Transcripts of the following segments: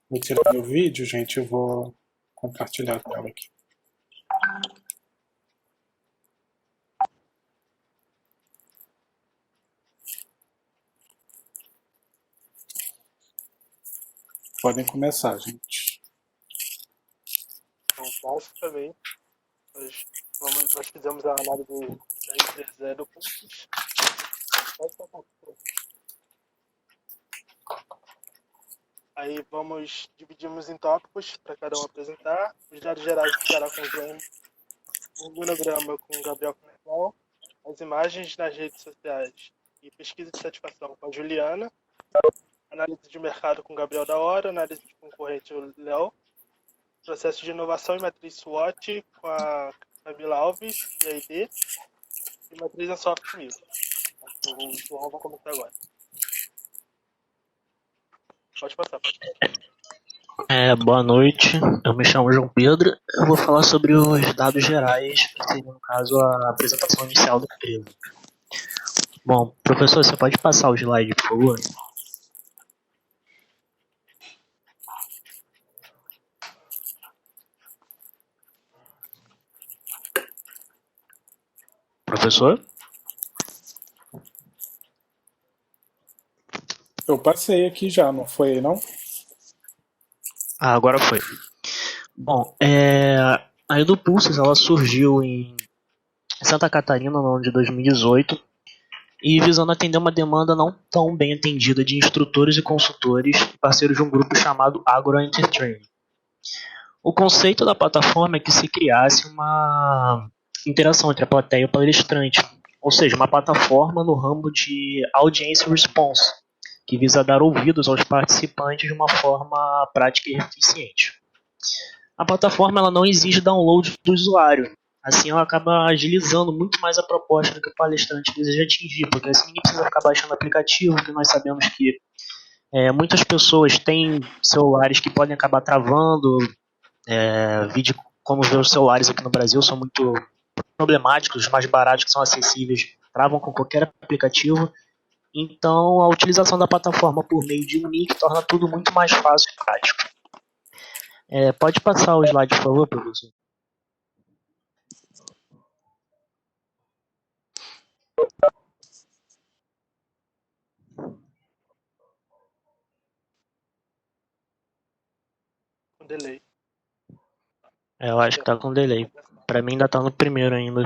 Vou tirar meu vídeo, gente, e vou compartilhar a tela aqui. Podem começar, gente. Então, basicamente, nós fizemos a análise da empresa do Pulse. Aí dividimos em tópicos para cada um apresentar. Os dados gerais ficará com o João, o monograma com o Gabriel Pimentel, as imagens nas redes sociais e pesquisa de satisfação com a Juliana, análise de mercado com o Gabriel da Hora, análise de concorrente com o Léo, processo de inovação e matriz SWOT com a Camila Alves, e a ID, e matriz Ansoft comigo. O João vai começar agora. Pode passar. Boa noite, eu me chamo João Pedro. Eu vou falar sobre os dados gerais, que seria, no caso, a apresentação inicial da empresa. Bom, professor, você pode passar o slide, por favor? Professor? Eu passei aqui já, não foi não? Agora foi. Bom, a EduPulses, ela surgiu em Santa Catarina no ano de 2018 e visando atender uma demanda não tão bem atendida de instrutores e consultores parceiros de um grupo chamado Agro Entertraining. O conceito da plataforma é que se criasse uma interação entre a plateia e o palestrante, ou seja, uma plataforma no ramo de audience response, que visa dar ouvidos aos participantes de uma forma prática e eficiente. A plataforma ela não exige download do usuário, assim ela acaba agilizando muito mais a proposta do que o palestrante deseja atingir, porque assim ninguém precisa ficar baixando o aplicativo, porque nós sabemos que muitas pessoas têm celulares que podem acabar travando, vídeo, como ver os celulares aqui no Brasil são muito problemáticos, os mais baratos que são acessíveis travam com qualquer aplicativo. Então a utilização da plataforma por meio de um link torna tudo muito mais fácil e prático. Pode passar o slide, por favor, professor? Com delay. Eu acho que tá com delay. Pra mim ainda tá no primeiro ainda.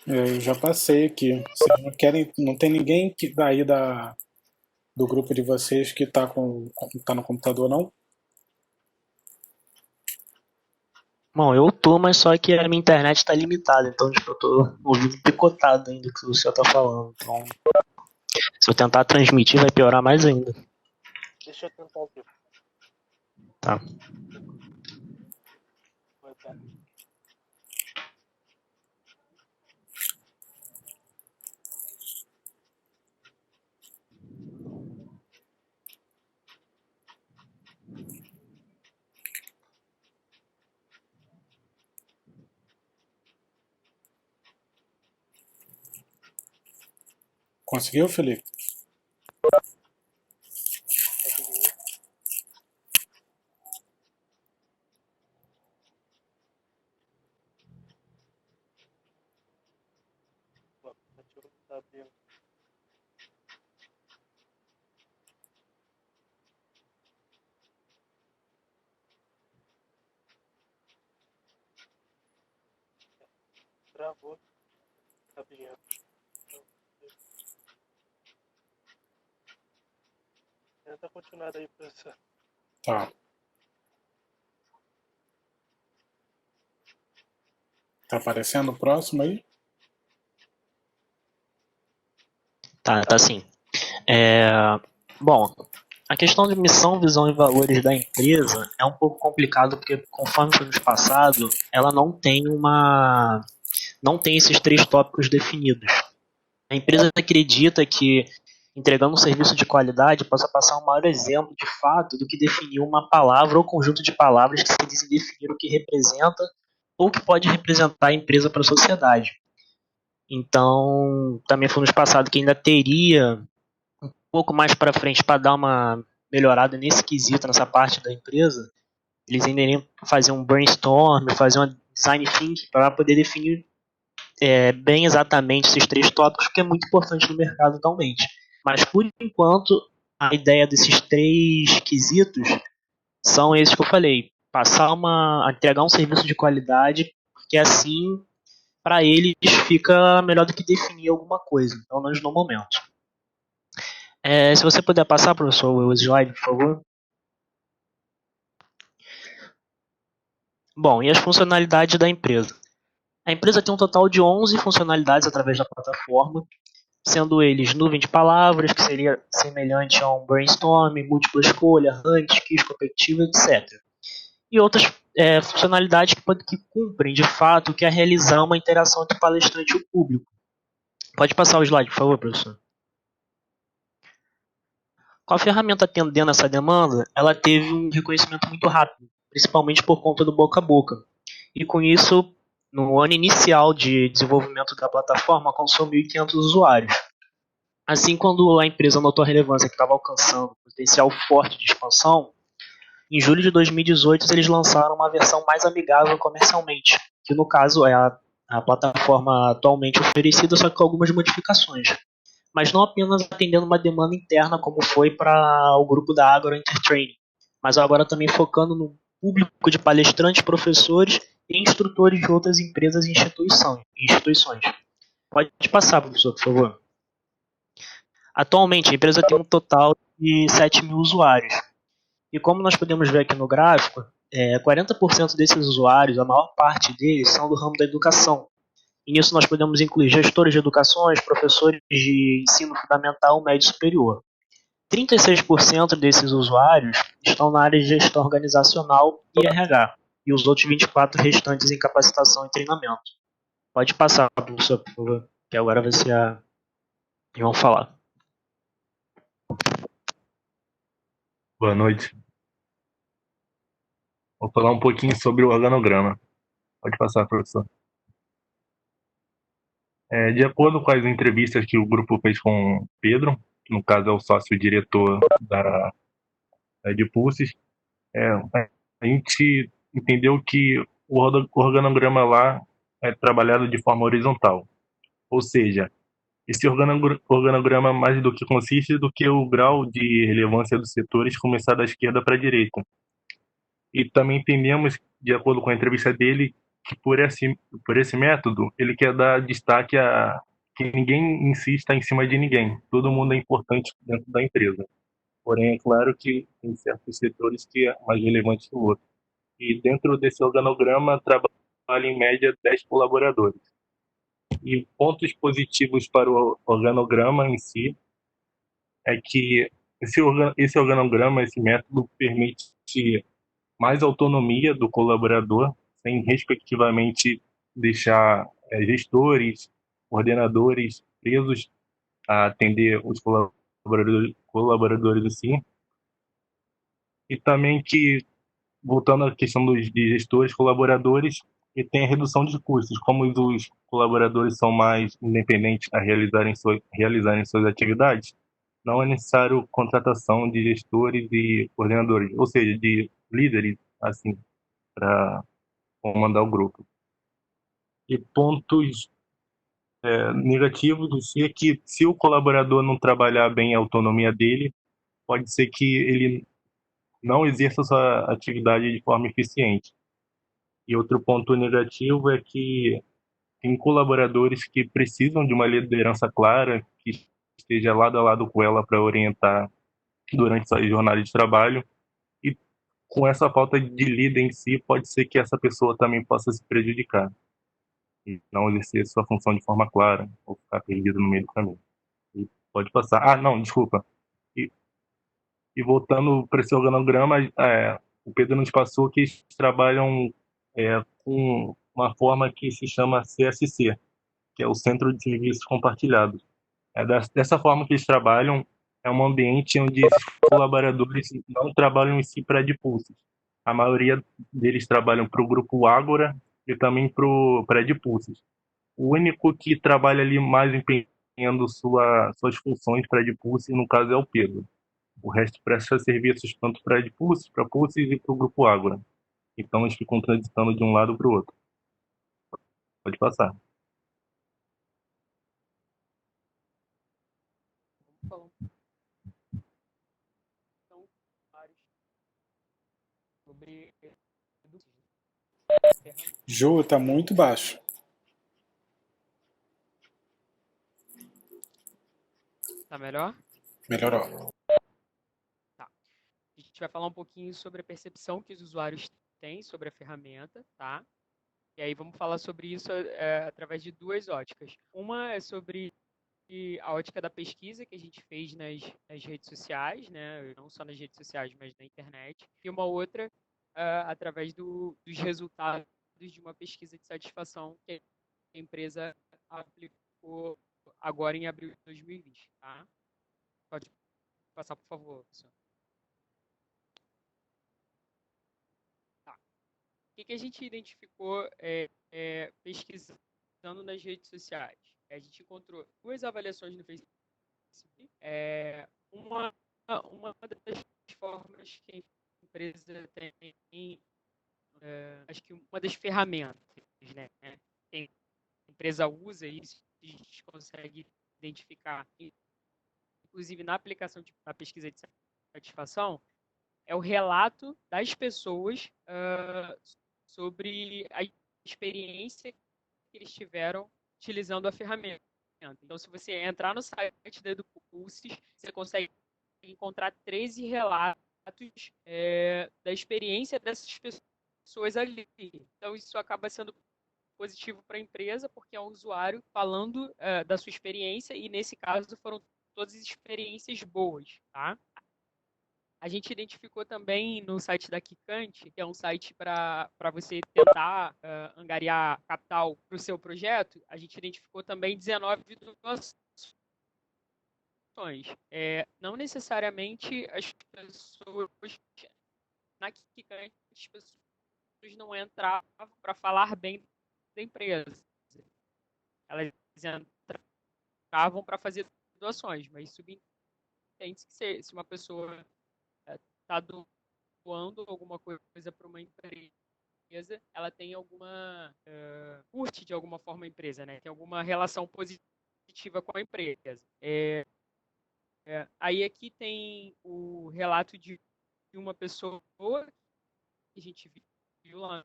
Eu já passei aqui. Vocês não querem, não tem ninguém que daí do grupo de vocês que tá no computador, não? Bom, eu tô, mas só que a minha internet tá limitada, então tipo, eu tô ouvindo picotado ainda o que o senhor tá falando. Então, se eu tentar transmitir, vai piorar mais ainda. Deixa eu tentar aqui. Tá. Vai dar. Conseguiu, Felipe? Tá abrindo. Travou. Abrindo. Tenta continuar aí, professor. Tá. Tá aparecendo o próximo aí? Tá sim. Bom, a questão de missão, visão e valores da empresa é um pouco complicado porque, conforme foi nos passado, ela não tem esses 3 tópicos definidos. A empresa acredita que entregando um serviço de qualidade possa passar um maior exemplo de fato do que definir uma palavra ou conjunto de palavras que se dizem definir o que representa ou que pode representar a empresa para a sociedade. Então, também foi nos passado que ainda teria um pouco mais para frente para dar uma melhorada nesse quesito, nessa parte da empresa, eles ainda iriam fazer um brainstorm, fazer uma design thinking para poder definir bem exatamente esses 3 tópicos, que é muito importante no mercado atualmente. Mas, por enquanto, a ideia desses 3 quesitos são esses que eu falei. Entregar um serviço de qualidade, porque assim, para eles, fica melhor do que definir alguma coisa, pelo menos no momento. Se você puder passar, professor, o slide, por favor. Bom, e as funcionalidades da empresa? A empresa tem um total de 11 funcionalidades através da plataforma, sendo eles nuvem de palavras, que seria semelhante a um brainstorm, múltipla escolha, hunt, quiz competitivo, etc. E outras funcionalidades que cumprem, de fato, que é realizar uma interação entre o palestrante e o público. Pode passar o slide, por favor, professor. Com a ferramenta atendendo essa demanda, ela teve um reconhecimento muito rápido, principalmente por conta do boca a boca. E com isso, no ano inicial de desenvolvimento da plataforma, alcançou 1.500 usuários. Assim, quando a empresa notou a relevância que estava alcançando um potencial forte de expansão, em julho de 2018 eles lançaram uma versão mais amigável comercialmente, que no caso é a plataforma atualmente oferecida, só que com algumas modificações. Mas não apenas atendendo uma demanda interna, como foi para o grupo da Agora Intertraining, mas agora também focando no público de palestrantes, professores e instrutores de outras empresas e instituições. Pode passar, professor, por favor. Atualmente, a empresa tem um total de 7 mil usuários. E como nós podemos ver aqui no gráfico, 40% desses usuários, a maior parte deles, são do ramo da educação. E nisso nós podemos incluir gestores de educações, professores de ensino fundamental, médio e superior. 36% desses usuários estão na área de gestão organizacional e RH, e os outros 24% restantes em capacitação e treinamento. Pode passar, professor, por favor, que agora vai ser a João falar. Boa noite. Vou falar um pouquinho sobre o organograma. Pode passar, professor. De acordo com as entrevistas que o grupo fez com o Pedro, que no caso é o sócio-diretor da Edpulses, a gente entendeu que o organograma lá é trabalhado de forma horizontal. Ou seja, esse organograma mais do que consiste do que o grau de relevância dos setores começar da esquerda para a direita. E também entendemos, de acordo com a entrevista dele, que por esse método ele quer dar destaque a que ninguém insista em cima de ninguém. Todo mundo é importante dentro da empresa. Porém, é claro que tem certos setores que é mais relevante que o outro. E dentro desse organograma trabalha em média 10 colaboradores. E pontos positivos para o organograma em si é que esse organograma, esse método permite mais autonomia do colaborador, sem respectivamente deixar gestores, coordenadores presos a atender os colaboradores assim. E também que, voltando à questão de gestores, colaboradores, e tem a redução de custos. Como os colaboradores são mais independentes a realizarem suas atividades, não é necessário contratação de gestores e coordenadores, ou seja, de líderes, assim, para comandar o grupo. E pontos negativos do si é que, se o colaborador não trabalhar bem a autonomia dele, pode ser que ele não exerça sua atividade de forma eficiente. E outro ponto negativo é que tem colaboradores que precisam de uma liderança clara, que esteja lado a lado com ela para orientar durante sua jornada de trabalho. E com essa falta de líder em si, pode ser que essa pessoa também possa se prejudicar e não exercer sua função de forma clara ou ficar perdido no meio do caminho. E pode passar. Ah, não, desculpa. E voltando para esse organograma, o Pedro nos passou que eles trabalham com uma forma que se chama CSC, que é o Centro de Serviços Compartilhados. Dessa forma que eles trabalham, é um ambiente onde os colaboradores não trabalham em si para Edpulses. A maioria deles trabalham para o grupo Ágora e também para Edpulses. O único que trabalha ali mais empenhando suas funções para Edpulses, no caso, é o Pedro. O resto presta serviços tanto para Pulse, para Pulse e para o Grupo Ágora. Então eles ficam transitando de um lado para o outro. Pode passar. Vamos falar então sobre ferramentas. Ju, tá muito baixo. Tá melhor? Melhorou. Tá. A gente vai falar um pouquinho sobre a percepção que os usuários têm sobre a ferramenta, tá? E aí vamos falar sobre isso através de duas óticas. Uma é sobre a ótica da pesquisa que a gente fez nas redes sociais, né? Não só nas redes sociais, mas na internet. E uma outra através dos resultados de uma pesquisa de satisfação que a empresa aplicou agora em abril de 2020. Tá? Pode passar, por favor, pessoal. Tá. O que a gente identificou pesquisando nas redes sociais? A gente encontrou duas avaliações no Facebook. Uma das formas que a empresa tem, acho que uma das ferramentas, né, que a empresa usa isso, a gente consegue identificar, inclusive na aplicação da pesquisa de satisfação, é o relato das pessoas sobre a experiência que eles tiveram utilizando a ferramenta. Então, se você entrar no site da EduPulses, você consegue encontrar 13 relatos da experiência dessas pessoas ali. Então, isso acaba sendo positivo para a empresa, porque é um usuário falando da sua experiência, e nesse caso foram todas experiências boas, tá? A gente identificou também no site da Kikante, que é um site para você tentar angariar capital para o seu projeto, a gente identificou também 19 doações. Não necessariamente as pessoas na Kikante, as pessoas não entravam para falar bem da empresa. Elas entravam para fazer doações, mas subentende que se uma pessoa está doando alguma coisa para uma empresa, ela tem alguma curte de alguma forma a empresa, né? Tem alguma relação positiva com a empresa. Aí aqui tem o relato de uma pessoa que a gente viu lá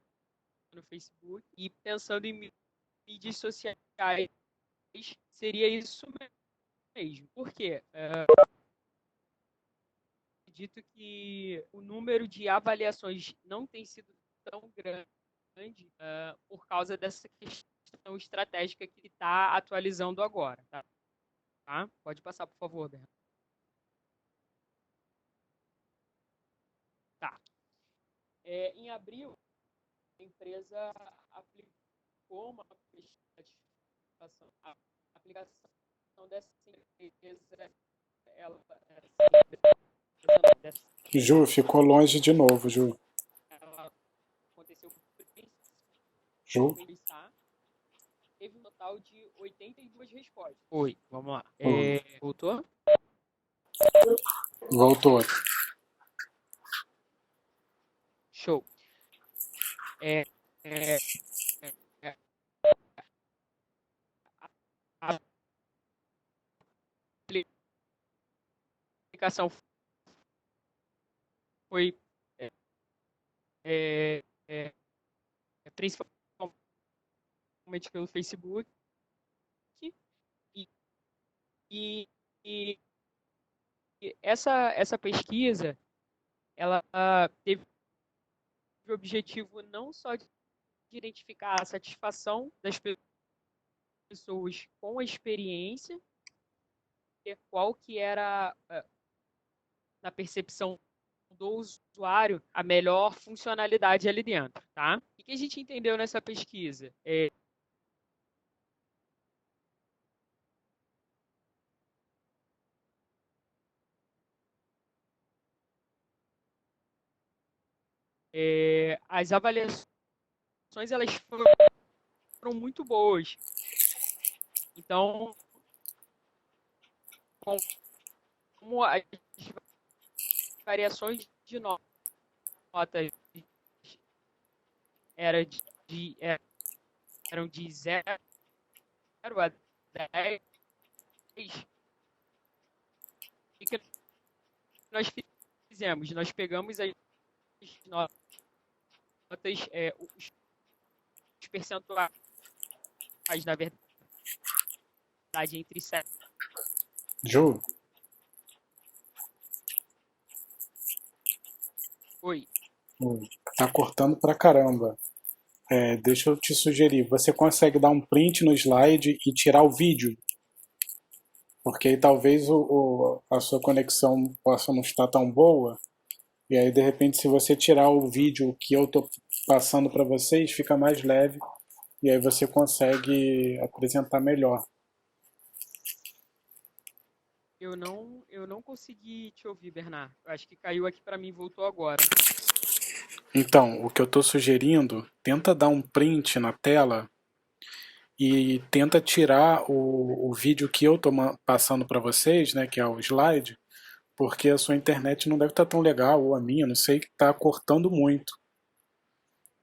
no Facebook, e pensando em mídias sociais, seria isso mesmo. Por quê? Acredito que o número de avaliações não tem sido tão grande por causa dessa questão estratégica que está atualizando agora. Tá? Pode passar, por favor, Bernardo. Tá. Em abril, a empresa aplicou uma pesquisa. A aplicação dessa empresa, Ju, ficou longe de novo, Ju. ela aconteceu Ju? teve um total de 82 respostas. Oi, vamos lá. Voltou? Voltou. Show. A aplicação foi principalmente pelo Facebook, e essa pesquisa, ela teve o objetivo não só de identificar a satisfação das pessoas com a experiência, qual que era, na percepção do usuário, a melhor funcionalidade ali dentro, tá? O que a gente entendeu nessa pesquisa? As avaliações, elas foram muito boas. Então, como a gente variações de notas era eram de 0 a 10. O que nós fizemos? Nós pegamos as notas, os percentuais, na verdade, entre 7. Ju, Oi. tá cortando pra caramba. Deixa eu te sugerir, você consegue dar um print no slide e tirar o vídeo? Porque aí talvez a sua conexão possa não estar tão boa. E aí, de repente, se você tirar o vídeo que eu tô passando para vocês, fica mais leve. E aí você consegue apresentar melhor. Eu não consegui te ouvir, Bernardo. Eu acho que caiu aqui para mim e voltou agora. Então, o que eu estou sugerindo, tenta dar um print na tela e tenta tirar o vídeo que eu estou passando para vocês, né, que é o slide, porque a sua internet não deve estar tão legal, ou a minha, não sei, que está cortando muito.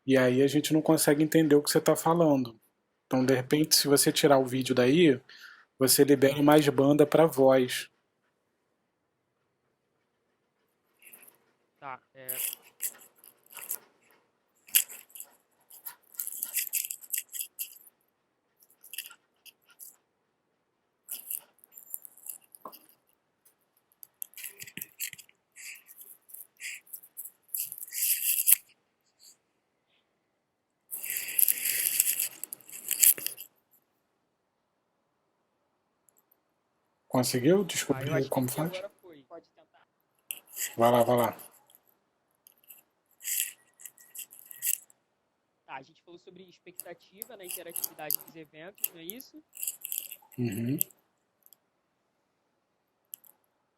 E aí a gente não consegue entender o que você está falando. Então, de repente, se você tirar o vídeo daí, você libera mais banda para voz. Tá. Conseguiu Eu descobrir acho que como aqui faz? agora foi. Pode tentar. Vai lá, vai lá. Tá, a gente falou sobre expectativa na interatividade dos eventos, não é isso? Uhum.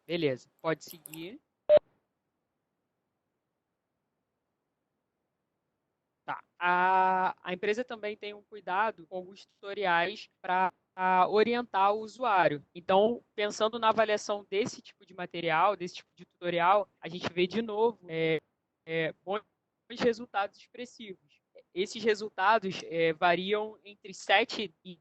Beleza, pode seguir. Tá. A empresa também tem um cuidado com os tutoriais para orientar o usuário. Então, pensando na avaliação desse tipo de material, desse tipo de tutorial, a gente vê de novo bons resultados expressivos. Esses resultados variam entre 7 e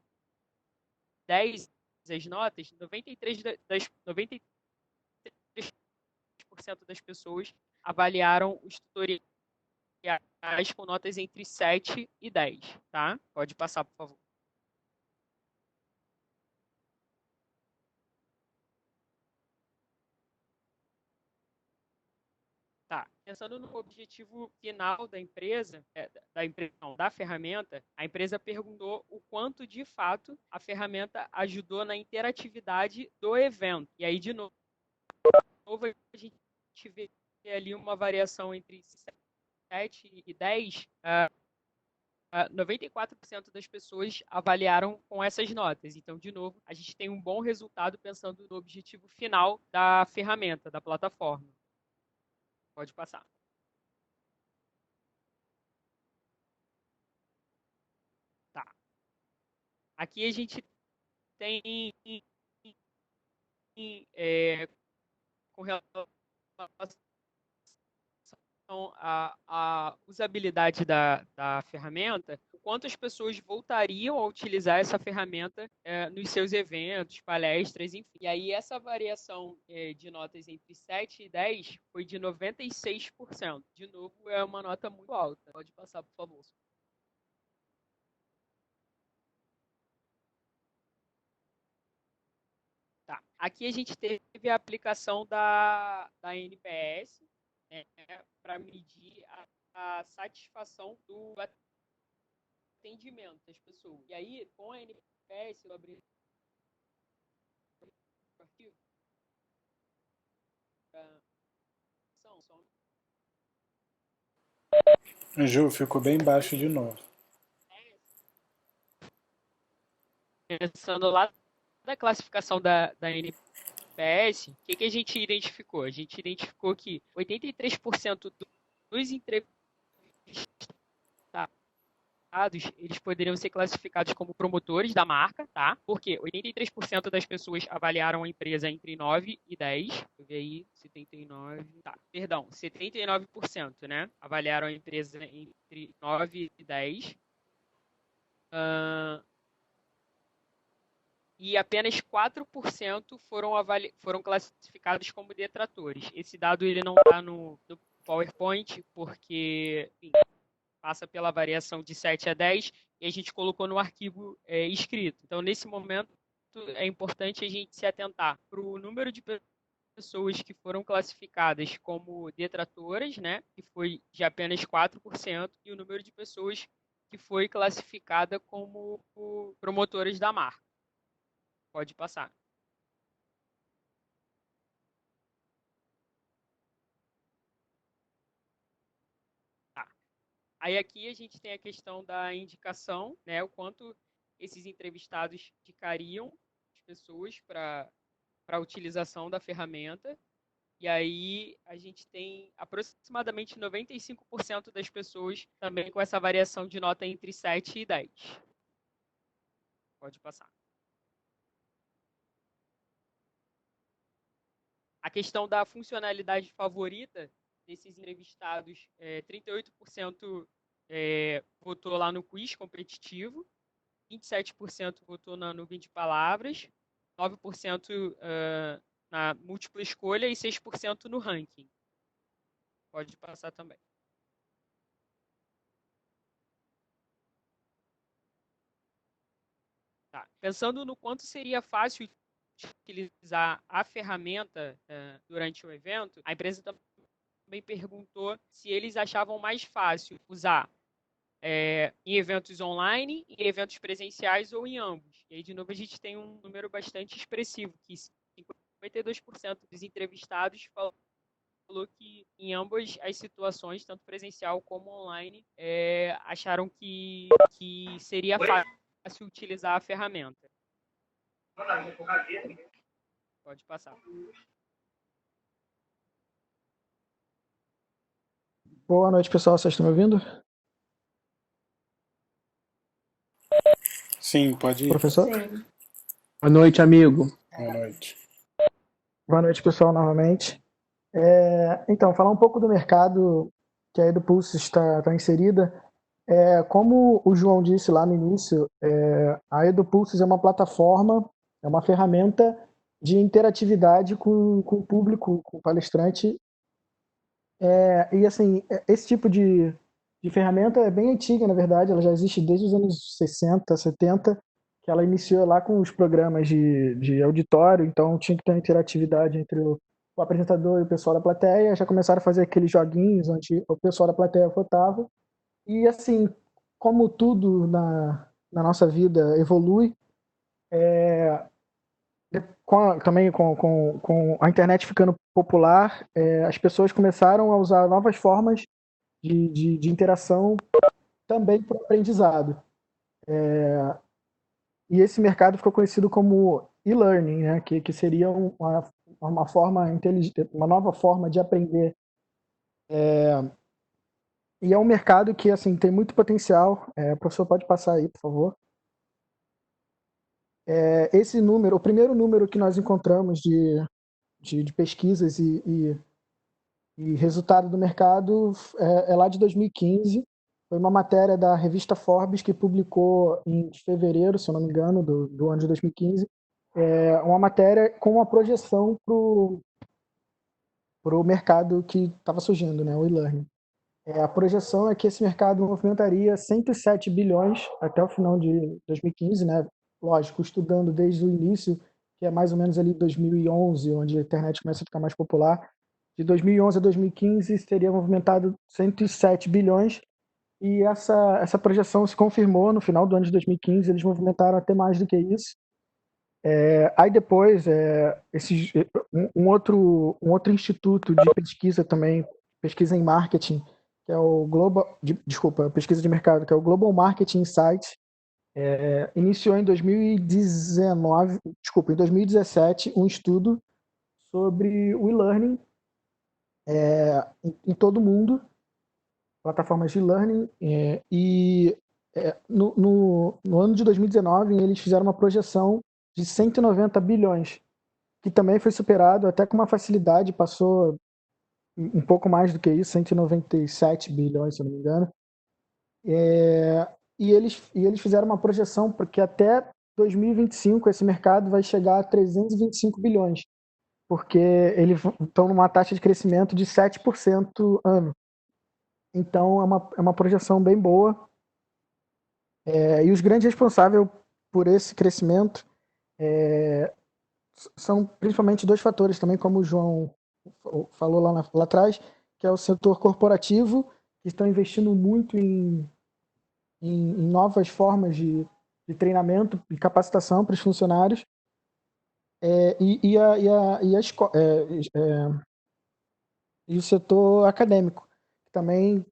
10 as notas, 93% das pessoas avaliaram os tutoriais com notas entre 7 e 10, tá? Pode passar, por favor. Tá. Pensando no objetivo final da empresa, da ferramenta, a empresa perguntou o quanto de fato a ferramenta ajudou na interatividade do evento. E aí, de novo, a gente vê ali uma variação entre 7 e 10. 94% das pessoas avaliaram com essas notas. Então, de novo, a gente tem um bom resultado pensando no objetivo final da ferramenta, da plataforma. Pode passar. Tá. Aqui a gente tem com relação à usabilidade da ferramenta, o quanto as pessoas voltariam a utilizar essa ferramenta nos seus eventos, palestras, enfim. E aí essa variação de notas entre 7 e 10 foi de 96%. De novo, é uma nota muito alta. Pode passar, por favor. Tá. Aqui a gente teve a aplicação da NPS, né, para medir a satisfação do atendimento das pessoas. E aí, com a NPS, eu abri o arquivo. Ju, ficou bem baixo de novo. Pensando lá da classificação da NPS, o que a gente identificou? A gente identificou que 83% dos entrevistados eles poderiam ser classificados como promotores da marca, tá? Porque 83% das pessoas avaliaram a empresa entre 9 e 10. Deixa eu ver aí, 79. Tá, perdão, 79%, né? Avaliaram a empresa entre 9 e 10. E apenas 4% foram classificados como detratores. Esse dado ele não está no PowerPoint, porque enfim, passa pela variação de 7 a 10 e a gente colocou no arquivo escrito. Então, nesse momento, é importante a gente se atentar para o número de pessoas que foram classificadas como detratoras, né, que foi de apenas 4%, e o número de pessoas que foi classificada como promotoras da marca. Pode passar. Tá. Aí aqui a gente tem a questão da indicação, né? O quanto esses entrevistados indicariam as pessoas para a utilização da ferramenta. E aí a gente tem aproximadamente 95% das pessoas também com essa variação de nota entre 7 e 10. Pode passar. A questão da funcionalidade favorita desses entrevistados, 38% votou lá no quiz competitivo, 27% votou na nuvem de palavras, 9% na múltipla escolha e 6% no ranking. Pode passar também. Tá. Pensando no quanto seria fácil utilizar a ferramenta durante o evento, a empresa também perguntou se eles achavam mais fácil usar em eventos online, em eventos presenciais ou em ambos. E aí, de novo, a gente tem um número bastante expressivo, que 52% dos entrevistados falou que em ambas as situações, tanto presencial como online, acharam que seria fácil utilizar a ferramenta. Pode passar. Boa noite, pessoal. Vocês estão me ouvindo? Sim, pode ir. Professor? Boa noite, amigo. Boa noite. Boa noite, pessoal, novamente. Então, falar um pouco do mercado que a EduPulse está inserida. Como o João disse lá no início, a EduPulse é uma plataforma, é uma ferramenta de interatividade com o público, com o palestrante. E assim, esse tipo de ferramenta é bem antiga, na verdade, ela já existe desde os anos 60, 70, que ela iniciou lá com os programas de auditório, então tinha que ter uma interatividade entre o apresentador e o pessoal da plateia, já começaram a fazer aqueles joguinhos onde o pessoal da plateia votava, e assim, como tudo na nossa vida evolui, também com a internet ficando popular, as pessoas começaram a usar novas formas de interação também para o aprendizado. E esse mercado ficou conhecido como e-learning, né? que seria uma forma inteligente, uma nova forma de aprender. E é um mercado que assim tem muito potencial. O professor pode passar aí, por favor. Esse número, o primeiro número que nós encontramos de pesquisas e resultado do mercado é lá de 2015. Foi uma matéria da revista Forbes que publicou em fevereiro, se eu não me engano, do ano de 2015, uma matéria com uma projeção para o mercado que estava surgindo, né, o e-learning. A projeção é que esse mercado movimentaria 107 bilhões até o final de 2015, né? Lógico, estudando desde o início, que é mais ou menos ali 2011, onde a internet começa a ficar mais popular. De 2011 a 2015 teria movimentado 107 bilhões e essa projeção se confirmou no final do ano de 2015, eles movimentaram até mais do que isso. Aí depois, um outro instituto de pesquisa também, pesquisa em marketing, que é o pesquisa de mercado, que é o Global Marketing Insights, iniciou em 2017 um estudo sobre o e-learning em todo o mundo, plataformas de e-learning, e no ano de 2019 eles fizeram uma projeção de 190 bilhões, que também foi superado até com uma facilidade, passou um pouco mais do que isso, 197 bilhões, se eu não me engano. E eles fizeram uma projeção porque até 2025 esse mercado vai chegar a 325 bilhões, porque eles estão numa taxa de crescimento de 7% ano. Então é uma projeção bem boa. E os grandes responsáveis por esse crescimento são principalmente dois fatores também, como o João falou lá atrás, que é o setor corporativo, que estão investindo muito em novas formas de treinamento e capacitação para os funcionários, e o setor acadêmico, que também,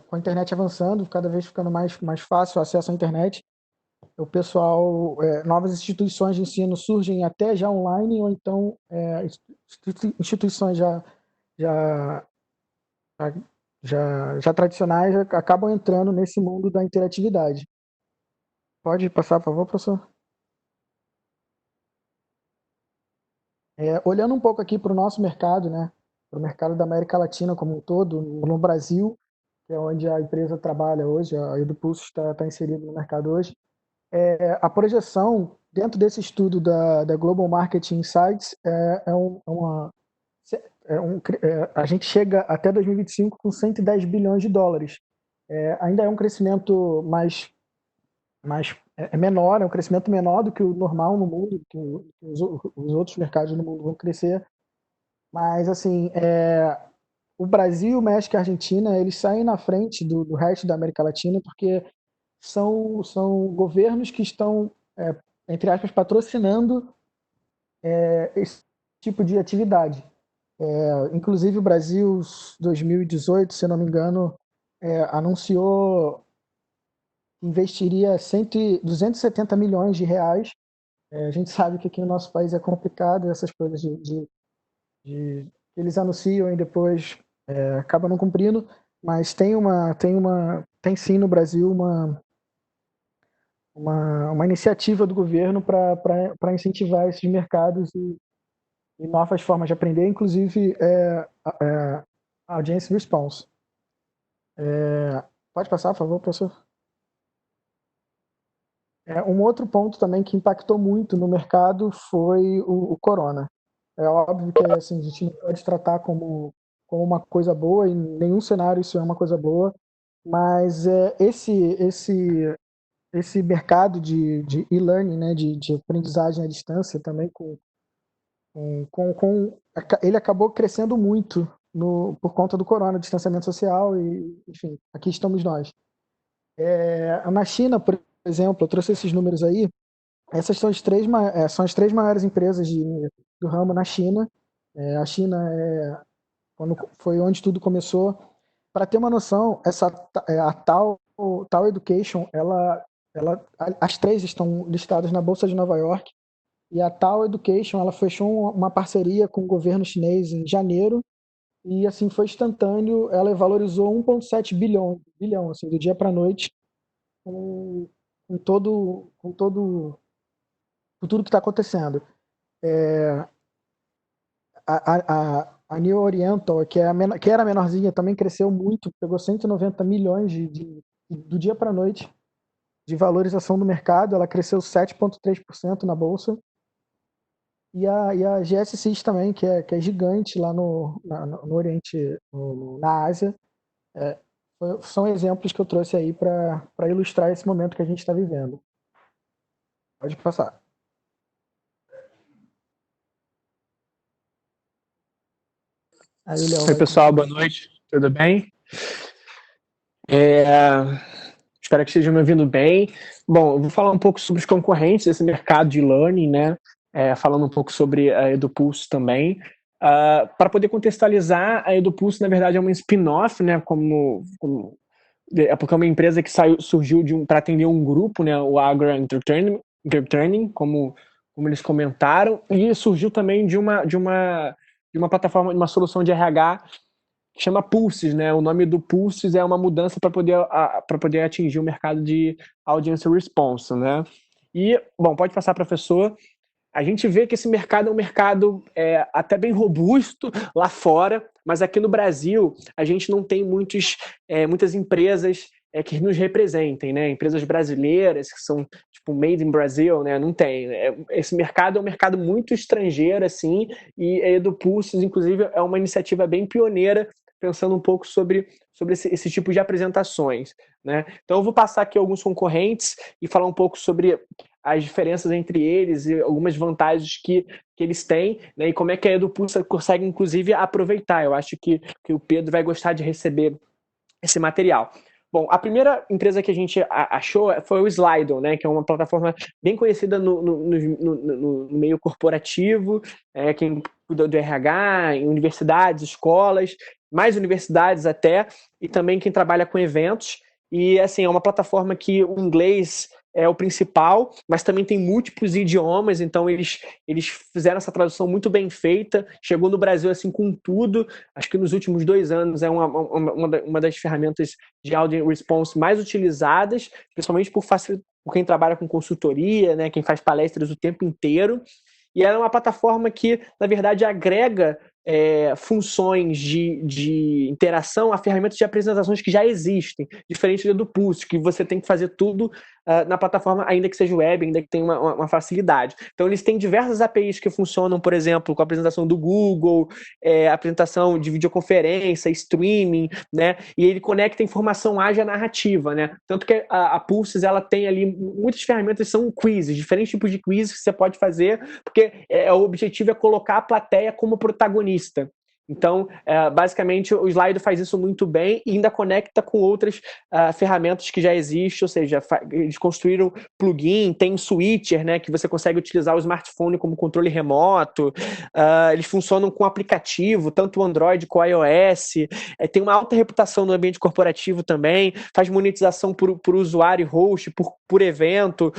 com a internet avançando, cada vez ficando mais fácil o acesso à internet, o pessoal, novas instituições de ensino surgem até já online, ou então instituições já tradicionais acabam entrando nesse mundo da interatividade. Pode passar, por favor, professor? Olhando um pouco aqui para o nosso mercado, né, para o mercado da América Latina como um todo, no Brasil, que é onde a empresa trabalha hoje, a EduPulse está inserida no mercado hoje, a projeção dentro desse estudo da Global Marketing Insights a gente chega até 2025 com 110 bilhões de dólares. Ainda é um crescimento menor, é um crescimento menor do que o normal no mundo, que os outros mercados no mundo vão crescer. Mas, assim, o Brasil, o México e a Argentina, eles saem na frente do resto da América Latina porque são governos que estão, entre aspas, patrocinando esse tipo de atividade. Inclusive o Brasil, 2018, se não me engano, anunciou que investiria 270 milhões de reais. A gente sabe que aqui no nosso país é complicado essas coisas de eles anunciam e depois acabam não cumprindo, mas tem sim no Brasil uma iniciativa do governo para incentivar esses mercados e novas formas de aprender, inclusive audience response. Pode passar, por favor, professor? Um outro ponto também que impactou muito no mercado foi o corona. É óbvio que assim, a gente não pode tratar como uma coisa boa, em nenhum cenário isso é uma coisa boa, mas esse mercado de e-learning, né, de aprendizagem à distância também ele acabou crescendo muito por conta do corona, distanciamento social e, enfim, aqui estamos nós. Na China, por exemplo, eu trouxe esses números aí, essas são as três maiores empresas do ramo na China. A China foi onde tudo começou. Para ter uma noção, a Tao Education, as três estão listadas na Bolsa de Nova York. E a Tao Education, ela fechou uma parceria com o governo chinês em janeiro e assim foi instantâneo. Ela valorizou 1,7 bilhão, assim, do dia para a noite, com tudo que está acontecendo. A New Oriental, que era menorzinha, também cresceu muito, pegou 190 milhões do dia para a noite de valorização do mercado. Ela cresceu 7,3% na bolsa. E a GSX também, que é gigante lá no Oriente, na Ásia. São exemplos que eu trouxe aí para ilustrar esse momento que a gente está vivendo. Pode passar. Aí, Oi, pessoal, boa noite. Tudo bem? Espero que estejam me ouvindo bem. Bom, eu vou falar um pouco sobre os concorrentes desse mercado de learning, né? Falando um pouco sobre a EduPulse também. Para poder contextualizar, a EduPulse, na verdade, é uma spin-off, né? Porque é uma empresa que surgiu para atender um grupo, né? O Agro Entertaining, como eles comentaram, e surgiu também de uma plataforma, de uma solução de RH que chama Pulses, né? O nome do Pulses é uma mudança para poder atingir o mercado de audience response, né? E, bom, pode passar, professor. A gente vê que esse mercado é um mercado até bem robusto lá fora, mas aqui no Brasil a gente não tem muitas empresas que nos representem, né? Empresas brasileiras que são tipo made in Brazil, né? Não tem. Esse mercado é um mercado muito estrangeiro, assim, e a EduPulses, inclusive, é uma iniciativa bem pioneira, pensando um pouco sobre esse tipo de apresentações, né? Então eu vou passar aqui alguns concorrentes e falar um pouco sobre as diferenças entre eles e algumas vantagens que eles têm, né? E como é que a EduPulse consegue, inclusive, aproveitar. Eu acho que o Pedro vai gostar de receber esse material. Bom, a primeira empresa que a gente achou foi o Slido, né, que é uma plataforma bem conhecida no meio corporativo, quem cuida do RH, em universidades, escolas, mais universidades até, e também quem trabalha com eventos. E, assim, é uma plataforma que o inglês é o principal, mas também tem múltiplos idiomas, então eles fizeram essa tradução muito bem feita, chegou no Brasil assim com tudo, acho que nos últimos 2 anos é uma das ferramentas de audio response mais utilizadas, principalmente por quem trabalha com consultoria, né, quem faz palestras o tempo inteiro, e ela é uma plataforma que, na verdade, agrega funções de interação a ferramentas de apresentações que já existem, diferente do Pulse, que você tem que fazer tudo na plataforma, ainda que seja web, ainda que tenha uma facilidade. Então, eles têm diversas APIs que funcionam, por exemplo, com a apresentação do Google, apresentação de videoconferência, streaming, né? E ele conecta informação ágil à narrativa, né? Tanto que a Pulses, ela tem ali muitas ferramentas, são quizzes, diferentes tipos de quizzes que você pode fazer, porque o objetivo é colocar a plateia como protagonista. Então, basicamente, o Slido faz isso muito bem e ainda conecta com outras ferramentas que já existem, ou seja, eles construíram plugin, tem um switcher, né, que você consegue utilizar o smartphone como controle remoto, eles funcionam com aplicativo, tanto o Android como o iOS, tem uma alta reputação no ambiente corporativo também, faz monetização por usuário host, por evento,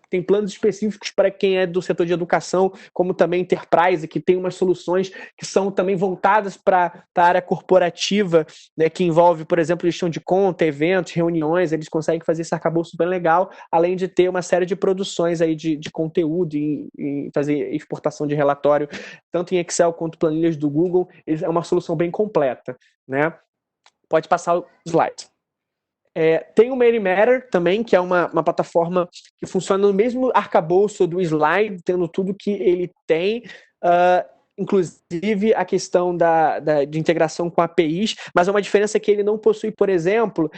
tem planos específicos para quem é do setor de educação, como também Enterprise, que tem umas soluções que são também voltadas para a área corporativa, né, que envolve, por exemplo, gestão de conta, eventos, reuniões, eles conseguem fazer esse arcabouço bem legal, além de ter uma série de produções aí de conteúdo e fazer exportação de relatório, tanto em Excel quanto planilhas do Google. É uma solução bem completa, né? Pode passar o slide. Tem o Mentimeter também, que é uma plataforma que funciona no mesmo arcabouço do Slide, tendo tudo que ele tem, inclusive a questão de integração com APIs, mas é uma diferença que ele não possui, por exemplo,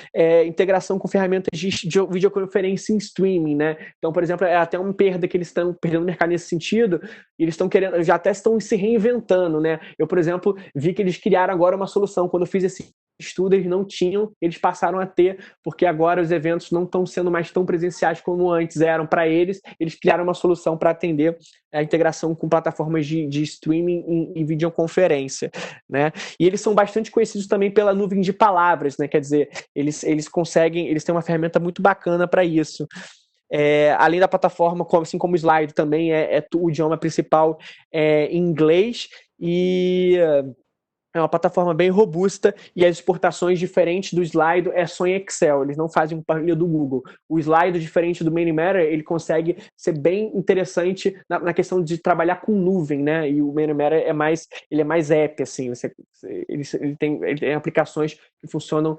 integração com ferramentas de videoconferência em streaming, né? Então, por exemplo, é até uma perda que eles estão perdendo no mercado nesse sentido, e eles estão querendo, já até estão se reinventando, né? Eu, por exemplo, vi que eles criaram agora uma solução, quando eu fiz esse estudo, eles não tinham, eles passaram a ter, porque agora os eventos não estão sendo mais tão presenciais como antes eram para eles criaram uma solução para atender a integração com plataformas de streaming e videoconferência, né? E eles são bastante conhecidos também pela nuvem de palavras, né? Quer dizer, eles têm uma ferramenta muito bacana para isso. Além da plataforma, assim como o Slide, também o idioma principal em inglês, e é uma plataforma bem robusta, e as exportações diferentes do Slido só em Excel, eles não fazem planilha do Google. O Slido, diferente do Mentimeter, ele consegue ser bem interessante na questão de trabalhar com nuvem, né? E o Mentimeter é mais app, assim, ele tem aplicações que funcionam,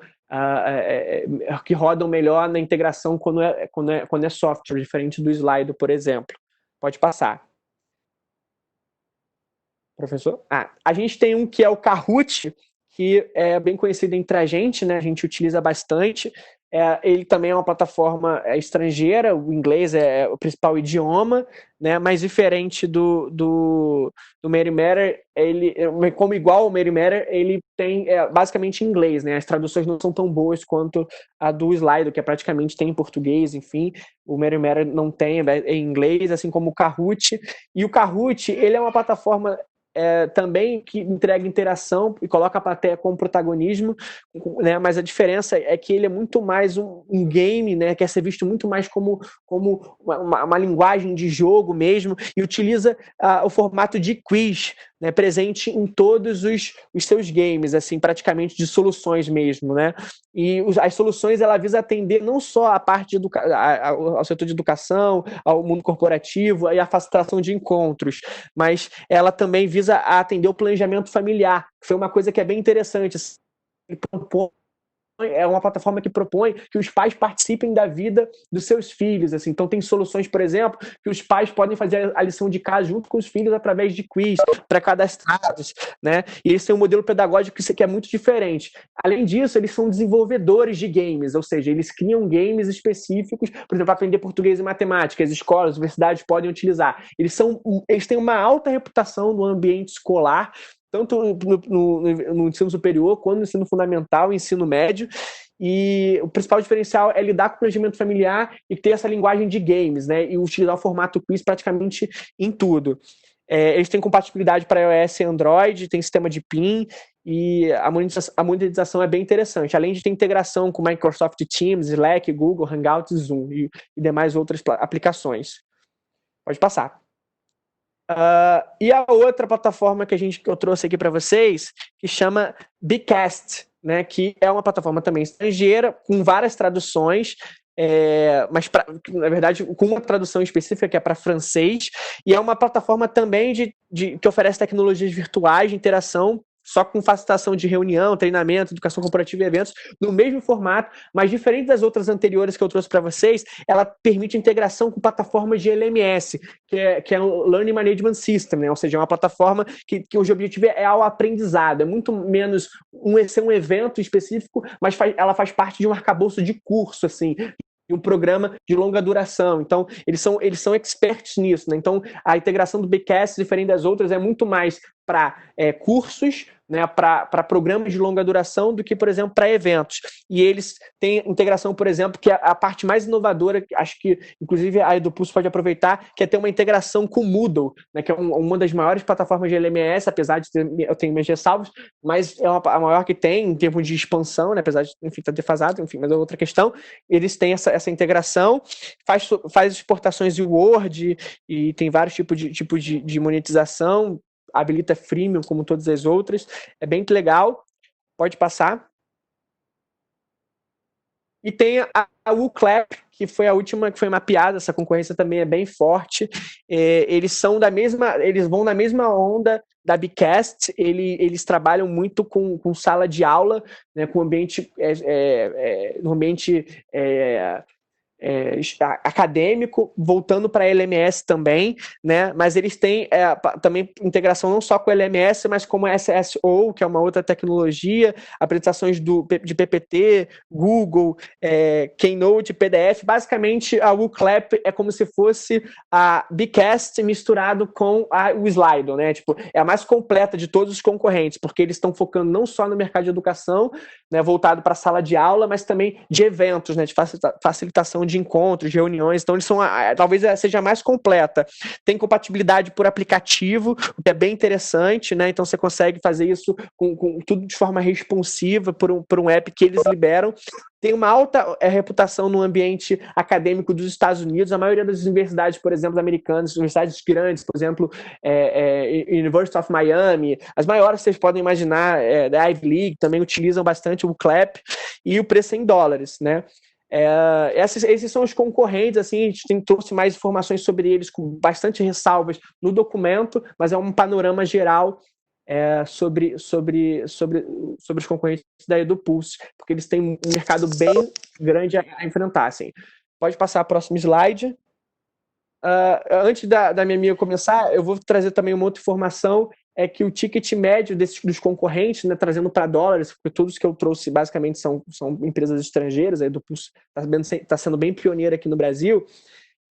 que rodam melhor na integração quando é software, diferente do Slido, por exemplo. Pode passar. Professor? A gente tem um que é o Kahoot, que é bem conhecido entre a gente, né? A gente utiliza bastante. Ele também é uma plataforma estrangeira, o inglês é o principal idioma, né? Mas diferente do Mentimeter, como igual ao Mentimeter, ele tem basicamente inglês, né? As traduções não são tão boas quanto a do Slido, que praticamente tem em português, enfim. O Mentimeter não tem, em inglês, assim como o Kahoot. E o Kahoot, ele é uma plataforma também que entrega interação e coloca a plateia como protagonismo, né? Mas a diferença é que ele é muito mais um game, né? Quer ser visto muito mais como uma linguagem de jogo mesmo, e utiliza o formato de quiz, né, presente em todos os seus games, assim, praticamente de soluções mesmo, né? E as soluções, ela visa atender não só a parte ao setor de educação, ao mundo corporativo e a facilitação de encontros, mas ela também visa atender o planejamento familiar, que foi uma coisa que é bem interessante. É uma plataforma que propõe que os pais participem da vida dos seus filhos, assim. Então tem soluções, por exemplo, que os pais podem fazer a lição de casa junto com os filhos através de quiz pré-cadastrados, né? E esse é um modelo pedagógico que é muito diferente. Além disso, eles são desenvolvedores de games, ou seja, eles criam games específicos, por exemplo, para aprender português e matemática, as escolas, as universidades podem utilizar. Eles têm uma alta reputação no ambiente escolar, tanto no ensino superior, quanto no ensino fundamental, ensino médio, e o principal diferencial é lidar com o planejamento familiar e ter essa linguagem de games, né, e utilizar o formato quiz praticamente em tudo. Eles têm compatibilidade para iOS e Android, tem sistema de PIN, e a monetização é bem interessante, além de ter integração com Microsoft Teams, Slack, Google, Hangouts, Zoom e demais outras aplicações. Pode passar. E a outra plataforma que eu trouxe aqui para vocês, que chama Bcast, né, que é uma plataforma também estrangeira, com várias traduções, mas na verdade com uma tradução específica que é para francês, e é uma plataforma também que oferece tecnologias virtuais de interação, só com facilitação de reunião, treinamento, educação corporativa e eventos, no mesmo formato, mas diferente das outras anteriores que eu trouxe para vocês, ela permite integração com plataformas de LMS, que é o Learning Management System, né? Ou seja, é uma plataforma que o objetivo é ao aprendizado, é muito menos ser um evento específico, mas ela faz parte de um arcabouço de curso, assim, um programa de longa duração. Então, eles são experts nisso, né? Então, a integração do Bcast, diferente das outras, é muito mais para cursos, né, para programas de longa duração do que, por exemplo, para eventos. E eles têm integração, por exemplo, que é a parte mais inovadora, acho que, inclusive, a EduPulse pode aproveitar, que é ter uma integração com o Moodle, né, que é uma das maiores plataformas de LMS, apesar de eu tenho minhas ressalvas, mas é a maior que tem em termos de expansão, né, apesar de, enfim, estar defasado, enfim, mas é outra questão. Eles têm essa integração, faz exportações de Word e tem vários tipos de monetização, habilita freemium como todas as outras, é bem legal, pode passar. E tem a WooClap, que foi a última que foi mapeada, essa concorrência também é bem forte, eles vão na mesma onda da Bcast, eles trabalham muito com sala de aula, né, com ambiente acadêmico, voltando para LMS também, né? Mas eles têm também integração não só com LMS, mas como SSO, que é uma outra tecnologia, apresentações de PPT, Google, Keynote, PDF. Basicamente, a WooClap é como se fosse a Bcast misturado com o Slido, né? Tipo, é a mais completa de todos os concorrentes, porque eles estão focando não só no mercado de educação, né, voltado para a sala de aula, mas também de eventos, né, de facilitação de encontros, de reuniões. Então eles talvez seja a mais completa. Tem compatibilidade por aplicativo, o que é bem interessante, né? Então você consegue fazer isso com tudo de forma responsiva por um app que eles liberam. Tem uma alta reputação no ambiente acadêmico dos Estados Unidos. A maioria das universidades, por exemplo, americanas, universidades grandes, por exemplo, University of Miami, as maiores vocês podem imaginar, da Ivy League, também utilizam bastante o Clap, e o preço é em dólares, né? Esses são os concorrentes, assim, a gente trouxe mais informações sobre eles com bastante ressalvas no documento, mas é um panorama geral sobre os concorrentes da EduPulse, porque eles têm um mercado bem grande a enfrentar. Assim. Pode passar a próxima slide. Antes da minha amiga começar, eu vou trazer também uma outra informação, é que o ticket médio dos concorrentes, né, trazendo para dólares, porque todos que eu trouxe basicamente são empresas estrangeiras, a EduPulse está sendo bem pioneira aqui no Brasil,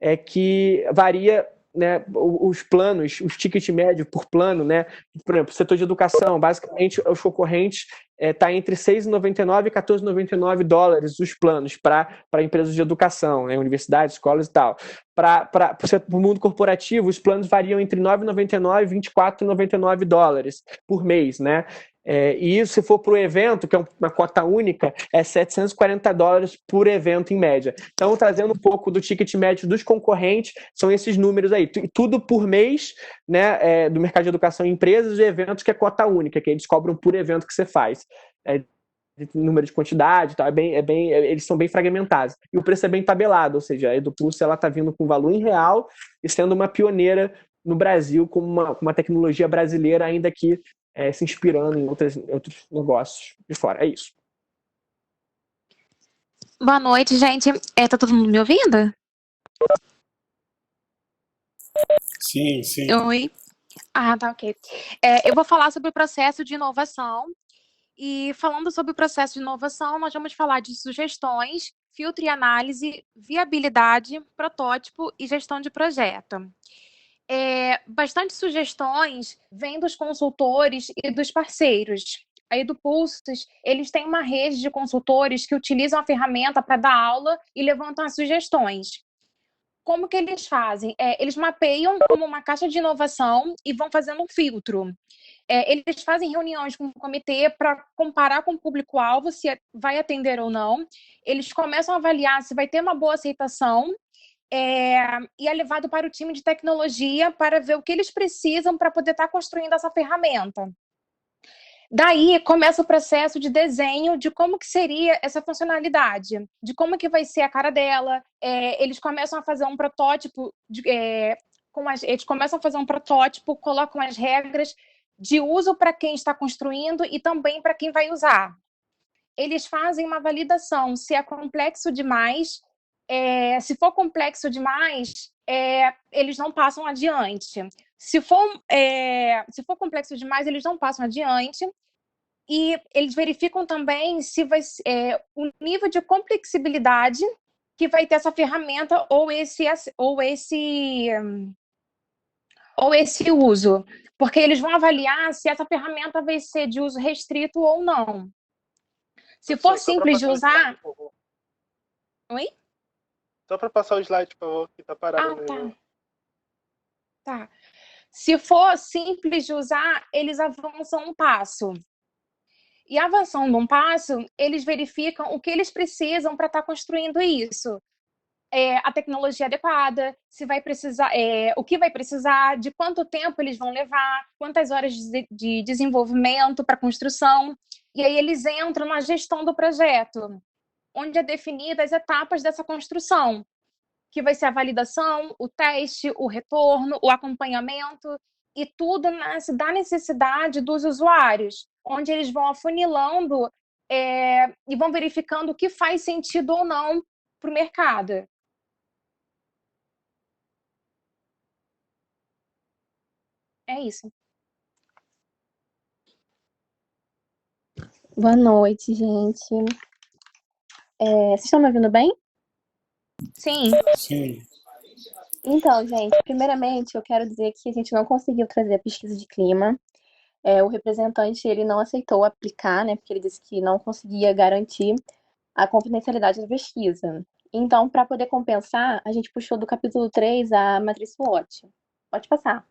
é que varia, né, os planos, os ticket médio por plano, né, por exemplo, setor de educação, basicamente os concorrentes está entre $6,99 e $14,99 os planos para empresas de educação, né, universidades, escolas e tal. Para o mundo corporativo, os planos variam entre $9,99 e $24,99 por mês, né? E se for para o evento, que é uma cota única, é $740 por evento em média. Então, trazendo um pouco do ticket médio dos concorrentes, são esses números aí. Tudo por mês, né, do mercado de educação em empresas e eventos, que é cota única, que eles cobram por evento que você faz. Número de quantidade, tá? Eles são bem fragmentados. E o preço é bem tabelado, ou seja, a EduPulse está vindo com valor em real e sendo uma pioneira no Brasil com uma tecnologia brasileira, ainda que se inspirando em outros negócios de fora. É isso. Boa noite, gente. Tá todo mundo me ouvindo? Sim, sim. Oi. Ah, tá, ok. Eu vou falar sobre o processo de inovação. E falando sobre o processo de inovação, nós vamos falar de sugestões, filtro e análise, viabilidade, protótipo e gestão de projeto. Bastante sugestões vêm dos consultores e dos parceiros. A EduPulses, eles têm uma rede de consultores que utilizam a ferramenta para dar aula e levantam as sugestões. Como que eles fazem? Eles mapeiam como uma caixa de inovação e vão fazendo um filtro. Eles fazem reuniões com o comitê para comparar com o público-alvo se vai atender ou não. Eles começam a avaliar se vai ter uma boa aceitação e é levado para o time de tecnologia para ver o que eles precisam para poder estar construindo essa ferramenta. Daí começa o processo de desenho de como que seria essa funcionalidade, de como que vai ser a cara dela. Eles começam a fazer um protótipo, eles começam a fazer um protótipo, colocam as regras de uso para quem está construindo e também para quem vai usar. Eles fazem uma validação se é complexo demais. Se for complexo demais, eles não passam adiante. Se for complexo demais, eles não passam adiante. E eles verificam também se o nível de complexibilidade que vai ter essa ferramenta ou esse uso. Porque eles vão avaliar se essa ferramenta vai ser de uso restrito ou não. Se for simples de usar... Oi? Só para passar o slide, por favor, que está parado. Tá. Se for simples de usar, eles avançam um passo. E avançando um passo, eles verificam o que eles precisam para estar construindo isso. A tecnologia adequada, se vai precisar, o que vai precisar, de quanto tempo eles vão levar, quantas horas de desenvolvimento para construção. E aí eles entram na gestão do projeto, onde é definida as etapas dessa construção, que vai ser a validação, o teste, o retorno, o acompanhamento, e tudo nasce da necessidade dos usuários, onde eles vão afunilando e vão verificando o que faz sentido ou não para o mercado. É isso. Boa noite, gente. Vocês estão me ouvindo bem? Sim. Sim. Então, gente, primeiramente eu quero dizer que a gente não conseguiu trazer a pesquisa de clima. O representante ele não aceitou aplicar, né? Porque ele disse que não conseguia garantir a confidencialidade da pesquisa. Então, para poder compensar, a gente puxou do capítulo 3 a matriz SWOT. Pode passar.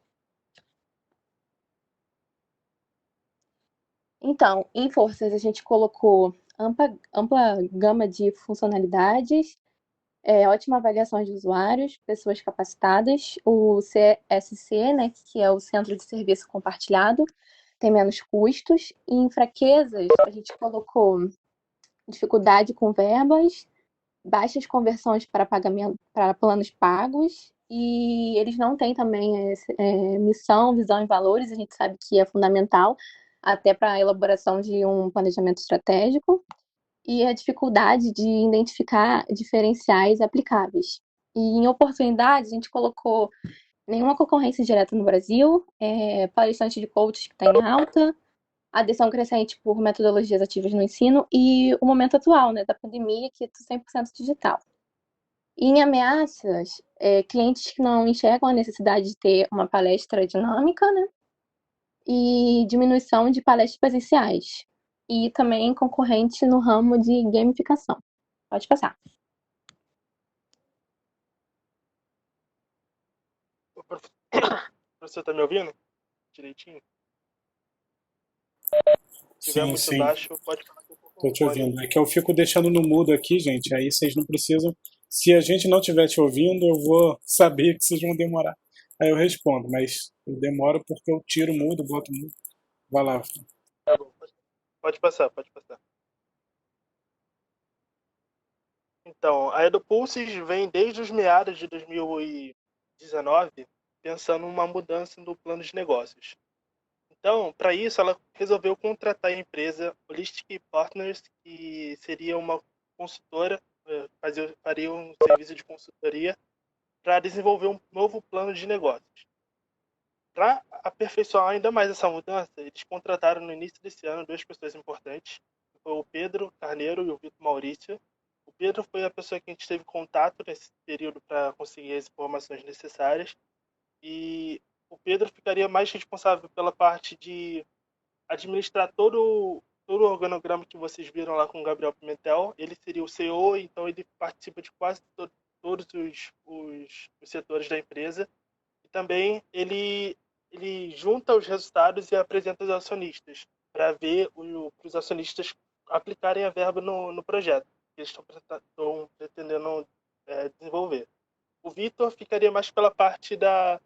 Então, em forças, a gente colocou ampla gama de funcionalidades, ótima avaliação de usuários, pessoas capacitadas, o CSC, né, que é o Centro de Serviço Compartilhado, tem menos custos, e em fraquezas, a gente colocou dificuldade com verbas, baixas conversões para pagamento, para planos pagos, e eles não têm também missão, visão e valores, a gente sabe que é fundamental até para a elaboração de um planejamento estratégico, e a dificuldade de identificar diferenciais aplicáveis. E em oportunidades, a gente colocou nenhuma concorrência direta no Brasil, palestrante de coaches que está em alta, adesão crescente por metodologias ativas no ensino e o momento atual, né, da pandemia, que é 100% digital. E em ameaças, clientes que não enxergam a necessidade de ter uma palestra dinâmica, né, e diminuição de palestras presenciais. E também concorrente no ramo de gamificação. Pode passar. O professor está me ouvindo direitinho? Se estiver Sim, muito sim. baixo, pode falar que eu tô com Tô te fone. ouvindo. É que eu fico deixando no mudo aqui, gente. Aí vocês não precisam. Se a gente não estiver te ouvindo, eu vou saber que vocês vão demorar. Aí eu respondo, mas eu demoro porque eu tiro o mudo, boto o mudo. Vai lá. Tá bom, pode passar, pode passar. Então, a EduPulses vem desde os meados de 2019 pensando numa mudança no plano de negócios. Então, para isso, ela resolveu contratar a empresa Holistic Partners, que seria uma consultora, faria um serviço de consultoria para desenvolver um novo plano de negócios. Para aperfeiçoar ainda mais essa mudança, eles contrataram no início desse ano duas pessoas importantes, que foi o Pedro Carneiro e o Vitor Maurício. O Pedro foi a pessoa que a gente teve contato nesse período para conseguir as informações necessárias, e o Pedro ficaria mais responsável pela parte de administrar todo o organograma que vocês viram lá com o Gabriel Pimentel. Ele seria o CEO, então ele participa de quase todos os setores da empresa. E também ele junta os resultados e apresenta aos acionistas, para ver os acionistas aplicarem a verba no projeto que eles estão pretendendo desenvolver. O Vitor ficaria mais pela parte da